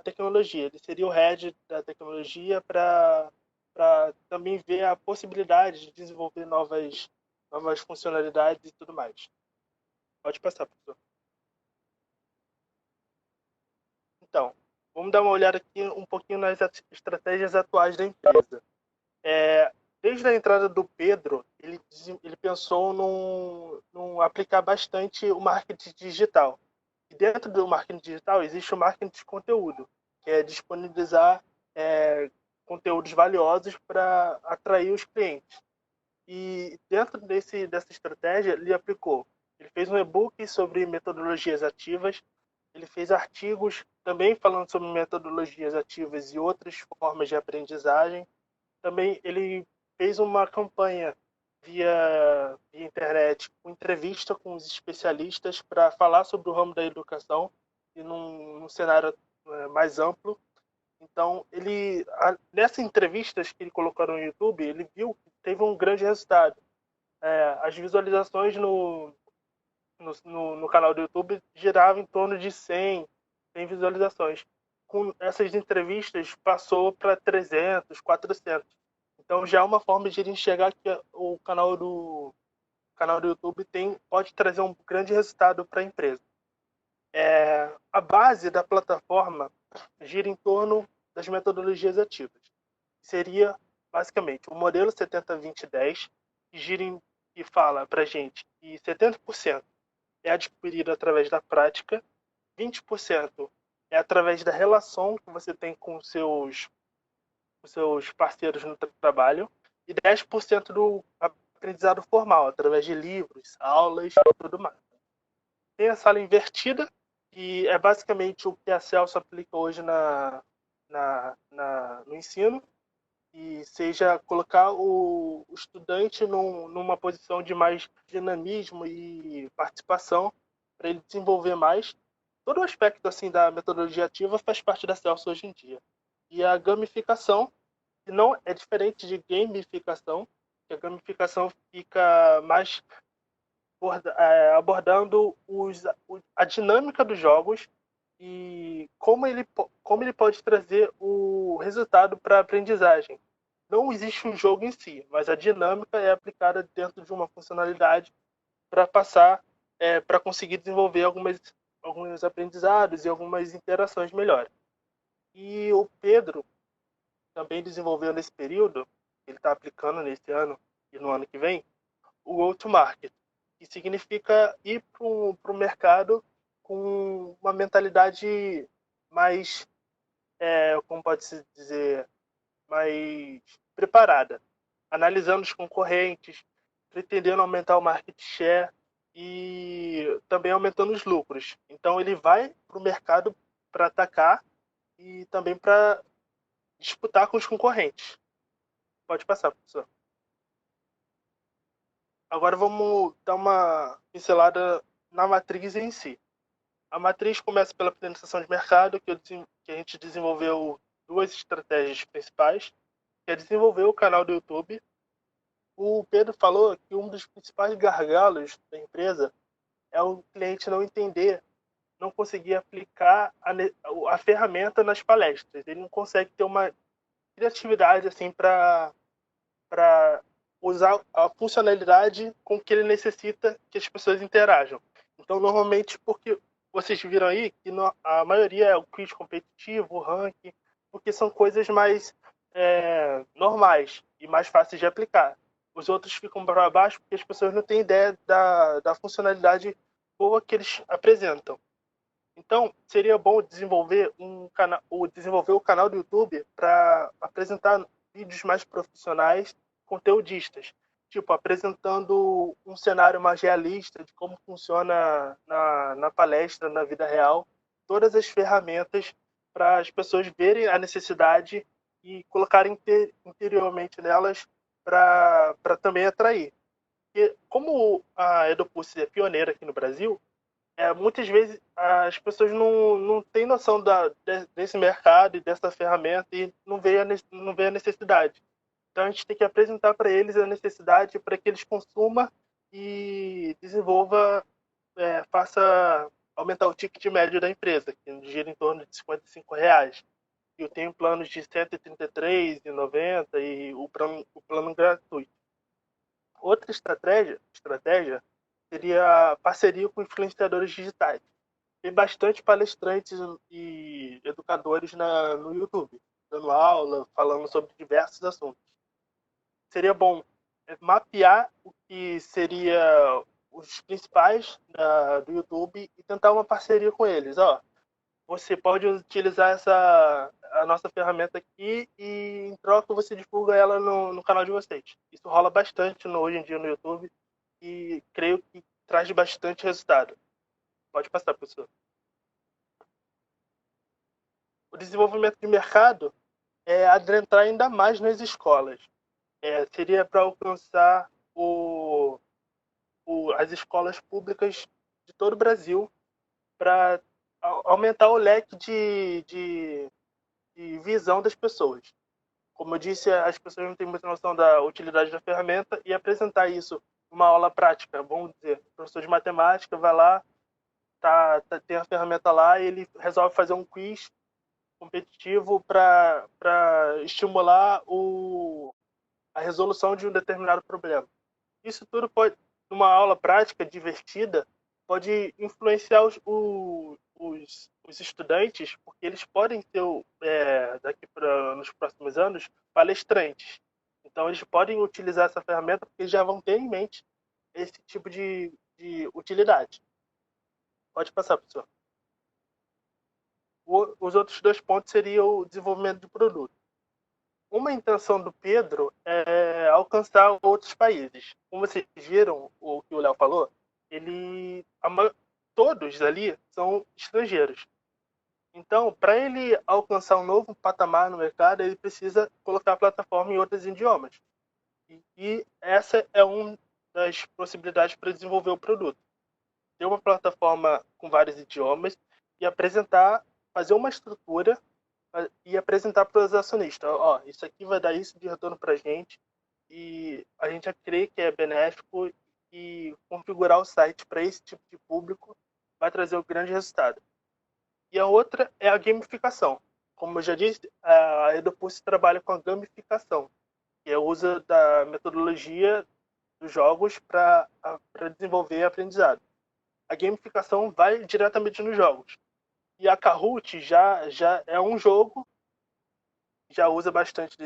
tecnologia. Ele seria o head da tecnologia para também ver a possibilidade de desenvolver novas funcionalidades e tudo mais. Pode passar, professor. Então, vamos dar uma olhada aqui um pouquinho nas estratégias atuais da empresa. Desde a entrada do Pedro, ele pensou num aplicar bastante o marketing digital. E dentro do marketing digital existe o marketing de conteúdo, que é disponibilizar conteúdos valiosos para atrair os clientes. E dentro dessa estratégia, ele fez um e-book sobre metodologias ativas, ele fez artigos também falando sobre metodologias ativas e outras formas de aprendizagem. Também ele fez uma campanha via internet, com entrevista com os especialistas para falar sobre o ramo da educação e num cenário mais amplo. Então, nessas entrevistas que ele colocou no YouTube, ele viu que teve um grande resultado. As visualizações no canal do YouTube giravam em torno de 100 visualizações. Com essas entrevistas, passou para 300, 400. Então, já é uma forma de ele enxergar que o canal do YouTube pode trazer um grande resultado para a empresa. A base da plataforma gira em torno das metodologias ativas. Seria, basicamente, o modelo 70-20-10, que fala para a gente que 70% é adquirido através da prática, 20% é através da relação que você tem com os seus parceiros no trabalho, e 10% do aprendizado formal, através de livros, aulas e tudo mais. Tem a sala invertida, que é basicamente o que a Celso aplica hoje no ensino, e seja colocar o estudante numa posição de mais dinamismo e participação, para ele desenvolver mais. Todo o aspecto assim da metodologia ativa faz parte da Celso hoje em dia. E a gamificação, que não é diferente de gamificação, que a gamificação fica mais abordando a dinâmica dos jogos e como ele pode trazer o resultado para a aprendizagem. Não existe um jogo em si, mas a dinâmica é aplicada dentro de uma funcionalidade para para conseguir desenvolver alguns aprendizados e algumas interações melhores. E o Pedro também desenvolveu nesse período, ele está aplicando nesse ano e no ano que vem, o go-to-market, que significa ir para o mercado com uma mentalidade mais, como pode-se dizer, mais preparada, analisando os concorrentes, pretendendo aumentar o market share e também aumentando os lucros. Então ele vai para o mercado para atacar e também para disputar com os concorrentes. Pode passar, professor. Agora vamos dar uma pincelada na matriz em si. A matriz começa pela penetração de mercado, que a gente desenvolveu duas estratégias principais. que é desenvolver o canal do YouTube. O Pedro falou que um dos principais gargalos da empresa é o cliente não entender, não conseguir aplicar a ferramenta nas palestras. Ele não consegue ter uma criatividade assim para usar a funcionalidade com que ele necessita que as pessoas interajam. Então, normalmente, porque vocês viram aí que a maioria é o quiz competitivo, o ranking, porque são coisas mais normais e mais fáceis de aplicar. Os outros ficam para baixo porque as pessoas não têm ideia da funcionalidade boa que eles apresentam. Então, seria bom desenvolver o canal do YouTube para apresentar vídeos mais profissionais, conteudistas, tipo apresentando um cenário mais realista de como funciona na palestra, na vida real, todas as ferramentas para as pessoas verem a necessidade e colocarem interiormente nelas para também atrair. Porque como a Edupulse é pioneira aqui no Brasil, muitas vezes as pessoas não têm noção desse mercado e dessa ferramenta e não vê a necessidade. Então a gente tem que apresentar para eles a necessidade para que eles consumam e desenvolva, faça aumentar o ticket médio da empresa, que gira em torno de R$ 55. Eu tenho planos de R$ 133,90 e o plano gratuito. Outra estratégia seria a parceria com influenciadores digitais. Tem bastante palestrantes e educadores no YouTube, dando aula, falando sobre diversos assuntos. Seria bom mapear o que seria os principais do YouTube e tentar uma parceria com eles. Você pode utilizar a nossa ferramenta aqui e em troca você divulga ela no canal de vocês. Isso rola bastante hoje em dia no YouTube e creio que traz bastante resultado. Pode passar, professor. O desenvolvimento de mercado é adentrar ainda mais nas escolas. Seria para alcançar as escolas públicas de todo o Brasil para aumentar o leque de visão das pessoas. Como eu disse, as pessoas não têm muita noção da utilidade da ferramenta e apresentar isso numa aula prática. Vamos dizer, o professor de matemática vai lá, tem a ferramenta lá e ele resolve fazer um quiz competitivo para estimular a resolução de um determinado problema. Isso tudo pode, numa aula prática divertida, pode influenciar os estudantes, porque eles podem ser, nos próximos anos, palestrantes. Então, eles podem utilizar essa ferramenta porque já vão ter em mente esse tipo de utilidade. Pode passar, professor. Os outros 2 pontos seriam o desenvolvimento de produto. Uma intenção do Pedro é alcançar outros países. Como vocês viram o que o Léo falou, todos ali são estrangeiros. Então, para ele alcançar um novo patamar no mercado, ele precisa colocar a plataforma em outros idiomas. E essa é uma das possibilidades para desenvolver o produto. Ter uma plataforma com vários idiomas e fazer uma estrutura e apresentar para os acionistas. Isso aqui vai dar isso de retorno para a gente e a gente crê que é benéfico e configurar o site para esse tipo de público vai trazer um grande resultado. E a outra é a gamificação. Como eu já disse, a Edupulse trabalha com a gamificação, que é o uso da metodologia dos jogos para desenvolver aprendizado. A gamificação vai diretamente nos jogos. E a Kahoot já é um jogo, já usa bastante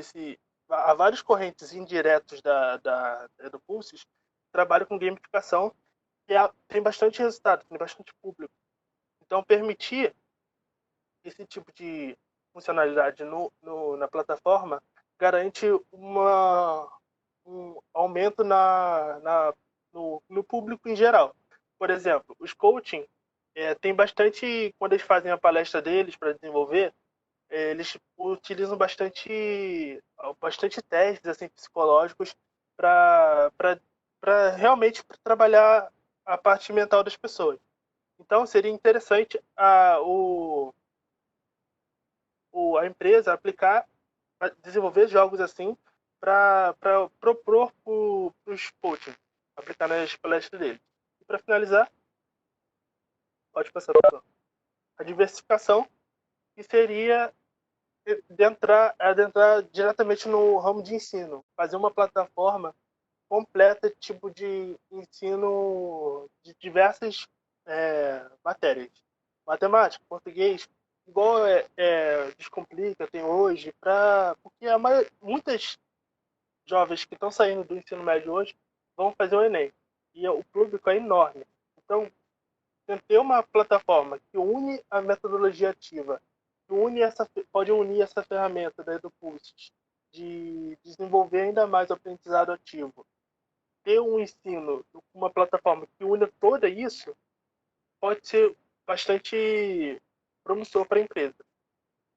há vários correntes indiretos da Edupulse que trabalham com gamificação e tem bastante resultado, tem bastante público. Então, permitir esse tipo de funcionalidade na plataforma garante um aumento no público em geral. Por exemplo, os coaching tem bastante, quando eles fazem a palestra deles para desenvolver, eles utilizam bastante testes assim, psicológicos para realmente trabalhar a parte mental das pessoas. Então, seria interessante a empresa aplicar desenvolver jogos assim para propor para os coaching, aplicar nas palestras dele. E para finalizar, pode passar, professor. A diversificação, que seria adentrar diretamente no ramo de ensino, fazer uma plataforma completa tipo de ensino de diversas matérias. Matemática, português, igual Descomplica tem hoje, porque muitas jovens que estão saindo do ensino médio hoje vão fazer o Enem. E o público é enorme. Então, ter uma plataforma que une a metodologia ativa, que pode unir essa ferramenta da EduPulse, de desenvolver ainda mais o aprendizado ativo, ter um ensino, uma plataforma que une toda isso, pode ser bastante promissor para a empresa.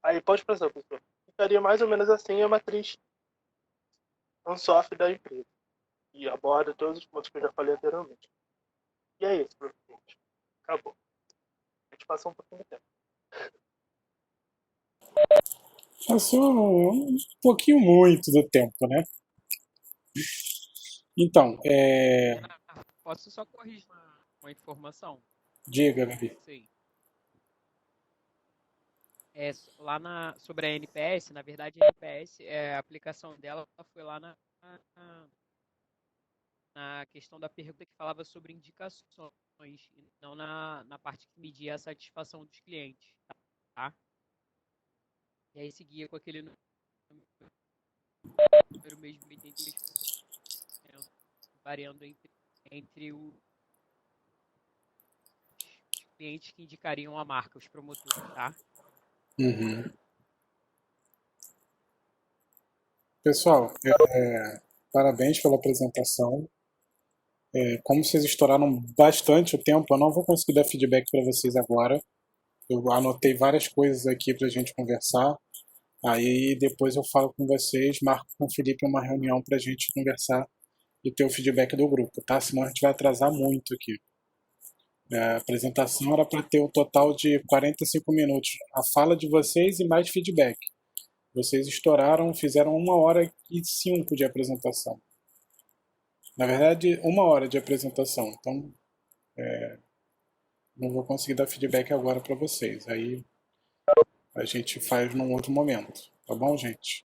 Aí pode passar, professor. Ficaria mais ou menos assim a matriz Ansoff da empresa. E aborda todos os pontos que eu já falei anteriormente. E é isso, professor. Acabou. A gente passou um pouquinho de tempo. Passou um pouquinho muito do tempo, né? Então, Posso só corrigir uma informação? diga, Gabi. Sei. Sobre a NPS, na verdade a NPS, a aplicação dela foi lá na questão da pergunta que falava sobre indicações, e não na parte que media a satisfação dos clientes, tá? E aí seguia com aquele número mesmo, 83%, variando entre os clientes que indicariam a marca, os promotores, tá? Uhum. Pessoal, parabéns pela apresentação. Como vocês estouraram bastante o tempo, eu não vou conseguir dar feedback para vocês agora. Eu anotei várias coisas aqui para a gente conversar. Aí depois eu falo com vocês, marco com o Felipe uma reunião para a gente conversar e ter o feedback do grupo, tá? Senão a gente vai atrasar muito aqui. A apresentação era para ter um total de 45 minutos. A fala de vocês e mais feedback. Vocês estouraram, fizeram 1h05 de apresentação. Na verdade, 1 hora de apresentação. Então, não vou conseguir dar feedback agora para vocês. Aí a gente faz num outro momento. Tá bom, gente?